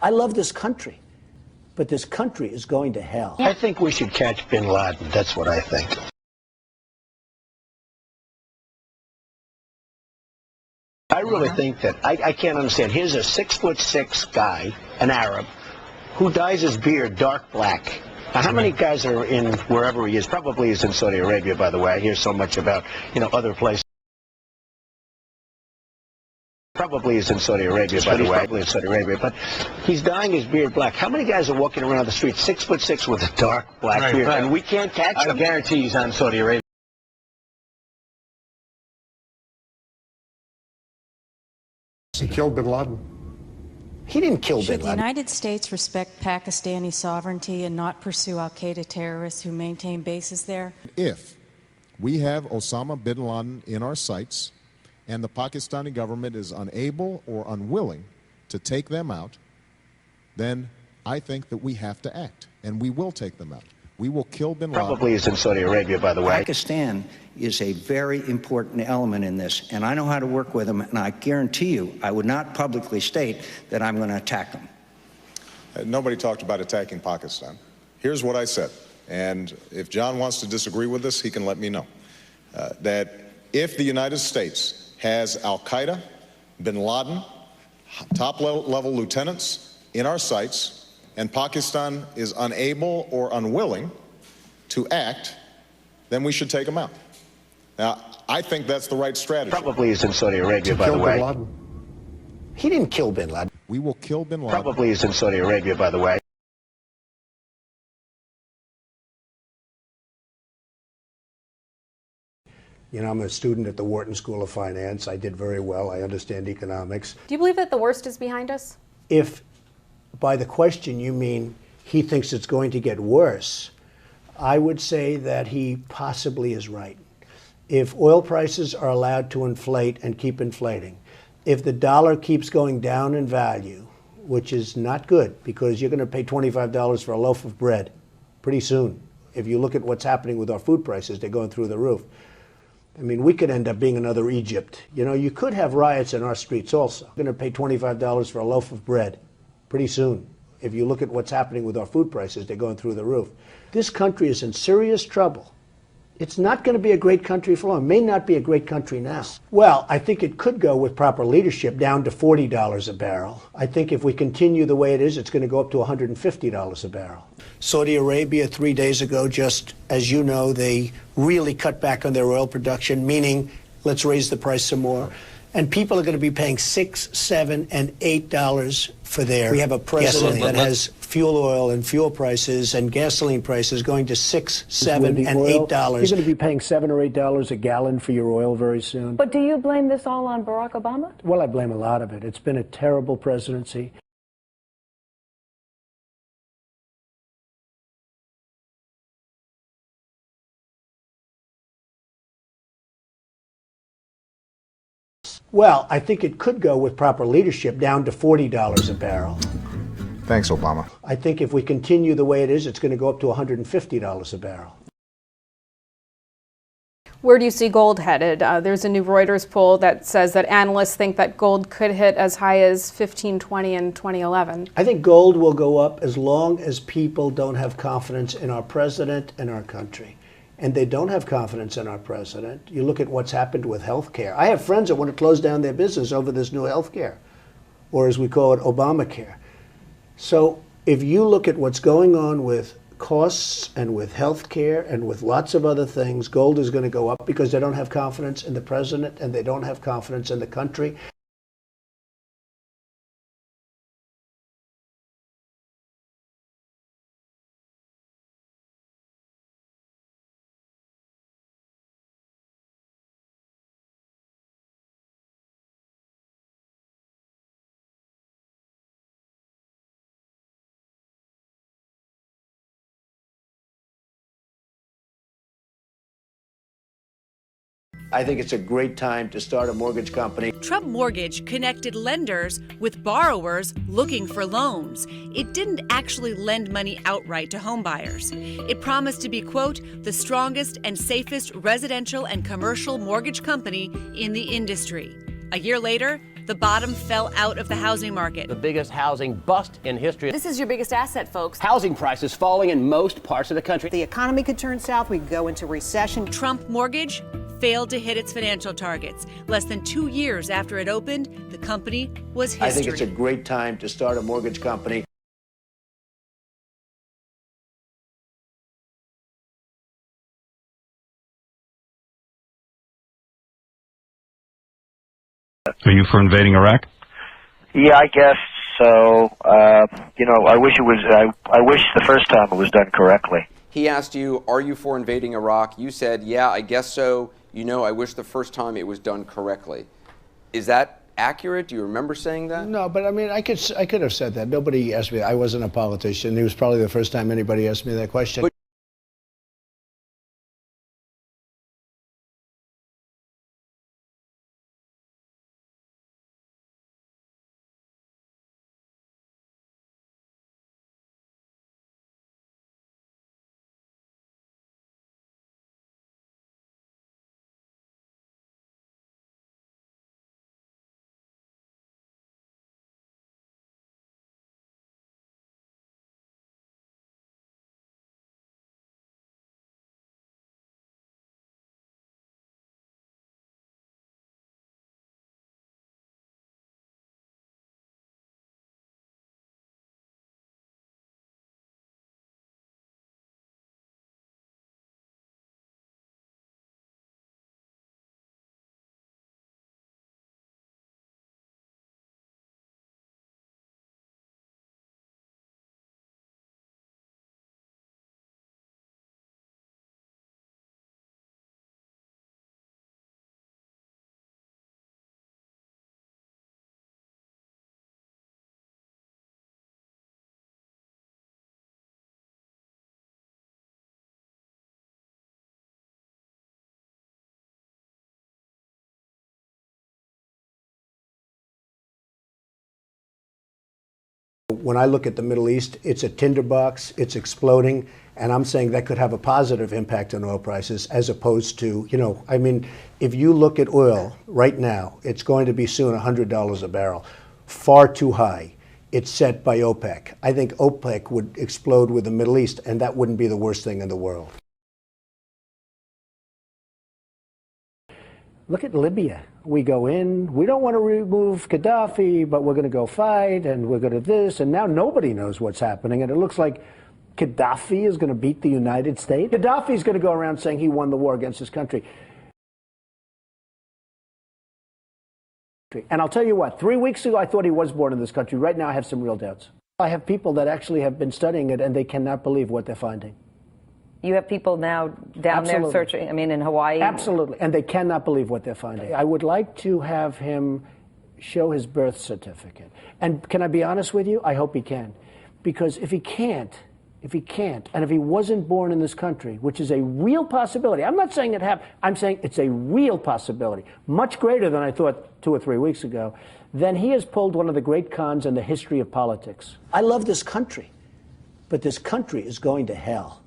I love this country, but this country is going to hell. I think we should catch bin Laden. That's what I think. I really think that I can't understand. Here's a 6'6" guy, an Arab, who dyes his beard dark black. Now, how many guys are in wherever he is? Probably he's in Saudi Arabia, by the way. I hear so much about, other places. Probably he's in Saudi Arabia, by the way. Probably in Saudi Arabia, but he's dyeing his beard black. How many guys are walking around the street 6'6" with a dark black beard, and we can't catch him? I guarantee he's on Saudi Arabia. He killed bin Laden. He didn't kill bin Should the Laden. United States respect Pakistani sovereignty and not pursue al-Qaeda terrorists who maintain bases there? If we have Osama bin Laden in our sights and the Pakistani government is unable or unwilling to take them out, then I think that we have to act, and we will take them out. We will kill bin Laden. Probably he's in Saudi Arabia, by the way. Pakistan is a very important element in this, and I know how to work with them, and I guarantee you I would not publicly state that I'm going to attack them. Nobody talked about attacking Pakistan. Here's what I said, and if John wants to disagree with this, he can let me know. That if the United States has al-Qaeda, bin Laden, top-level lieutenants in our sights, and Pakistan is unable or unwilling to act, then we should take them out. Now, I think that's the right strategy. Probably he's in Saudi Arabia, by the way. Bin Laden. He didn't kill bin Laden. We will kill bin Laden. Probably he's in Saudi Arabia, by the way. I'm a student at the Wharton School of Finance. I did very well. I understand economics. Do you believe that the worst is behind us? If by the question you mean he thinks it's going to get worse, I would say that he possibly is right. If oil prices are allowed to inflate and keep inflating, if the dollar keeps going down in value, which is not good because you're going to pay $25 for a loaf of bread pretty soon. If you look at what's happening with our food prices, they're going through the roof. I mean, we could end up being another Egypt. You could have riots in our streets also. We're going to pay $25 for a loaf of bread pretty soon. If you look at what's happening with our food prices, they're going through the roof. This country is in serious trouble. It's not going to be a great country for long. It may not be a great country now. Well, I think it could go with proper leadership down to $40 a barrel. I think if we continue the way it is, it's going to go up to $150 a barrel. Saudi Arabia 3 days ago, just as you know, they really cut back on their oil production, meaning let's raise the price some more. And people are going to be paying $6, $7, and $8 for their. We have a president that has fuel oil and fuel prices and gasoline prices going to $6, $7, and $8. You're going to be paying $7 or $8 a gallon for your oil very soon. But do you blame this all on Barack Obama? Well, I blame a lot of it. It's been a terrible presidency. Well, I think it could go with proper leadership down to $40 a barrel. Thanks, Obama. I think if we continue the way it is, it's going to go up to $150 a barrel. Where do you see gold headed? There's a new Reuters poll that says that analysts think that gold could hit as high as $15.20 in 2011. I think gold will go up as long as people don't have confidence in our president and our country. And they don't have confidence in our president. You look at what's happened with health care. I have friends that want to close down their business over this new health care, or as we call it, Obamacare. So if you look at what's going on with costs and with health care and with lots of other things, gold is going to go up because they don't have confidence in the president and they don't have confidence in the country. I think it's a great time to start a mortgage company. Trump Mortgage connected lenders with borrowers looking for loans. It didn't actually lend money outright to homebuyers. It promised to be, quote, the strongest and safest residential and commercial mortgage company in the industry. A year later, The bottom fell out of the housing market. The biggest housing bust in history. This is your biggest asset, folks. Housing prices falling in most parts of the country. The economy could turn south. We could go into recession. Trump Mortgage failed to hit its financial targets. Less than 2 years after it opened, the company was history. I think it's a great time to start a mortgage company. Are you for invading Iraq? Yeah, I guess so. I wish it was. I wish the first time it was done correctly. He asked you, "Are you for invading Iraq?" You said, "Yeah, I guess so. I wish the first time it was done correctly." Is that accurate? Do you remember saying that? No, but I mean, I could have said that. Nobody asked me. I wasn't a politician. It was probably the first time anybody asked me that question. But When I look at the Middle East, it's a tinderbox, it's exploding, and I'm saying that could have a positive impact on oil prices as opposed to, if you look at oil right now, it's going to be soon $100 a barrel. Far too high. It's set by OPEC. I think OPEC would explode with the Middle East, and that wouldn't be the worst thing in the world. Look at Libya. We go in, we don't want to remove Gaddafi, but we're going to go fight, and we're going to this, and now nobody knows what's happening, and it looks like Gaddafi is going to beat the United States. Gaddafi is going to go around saying he won the war against his country. And I'll tell you what, 3 weeks ago I thought he was born in this country. Right now I have some real doubts. I have people that actually have been studying it, and they cannot believe what they're finding. You have people now down there searching, in Hawaii? Absolutely, and they cannot believe what they're finding. I would like to have him show his birth certificate. And can I be honest with you? I hope he can. Because if he can't, and if he wasn't born in this country, which is a real possibility, I'm not saying it happened, I'm saying it's a real possibility, much greater than I thought 2 or 3 weeks ago, then he has pulled one of the great cons in the history of politics. I love this country, but this country is going to hell.